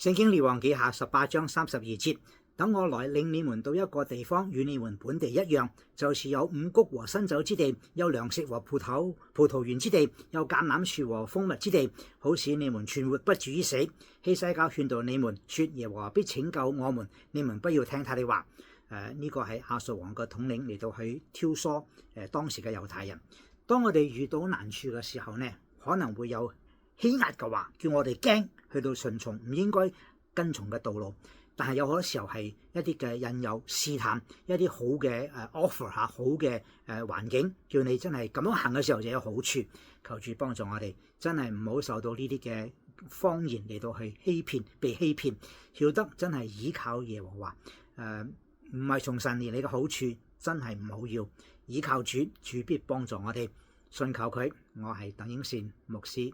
聖經列王記下18章32節，等我來領你們到一個地方，與你們本地一樣，就是有五穀和新酒之地，有糧食和葡萄園之地，有橄欖樹和蜂蜜之地，好使你們存活不至於死。希西家勸導你們說，耶和華必拯救我們，你們不要聽他的話。呢個係亞述王嘅統領嚟到去挑唆當時嘅猶太人。當我哋遇到難處嘅時候呢，可能會有欺壓嘅話，叫我哋驚去到順從唔應該跟從嘅道路。但係有好多時候係一啲嘅引誘、試探，一啲好嘅offer 下好嘅環境，叫你真係咁樣行嘅時候就有好處。求主幫助我哋，真係唔好受到呢啲嘅謊言嚟到去欺騙，被欺騙，曉得真係依靠耶和華。唔係從神而嚟嘅好處，真係唔好要依靠主，主必幫助我哋。信靠佢。我係鄧英善牧師。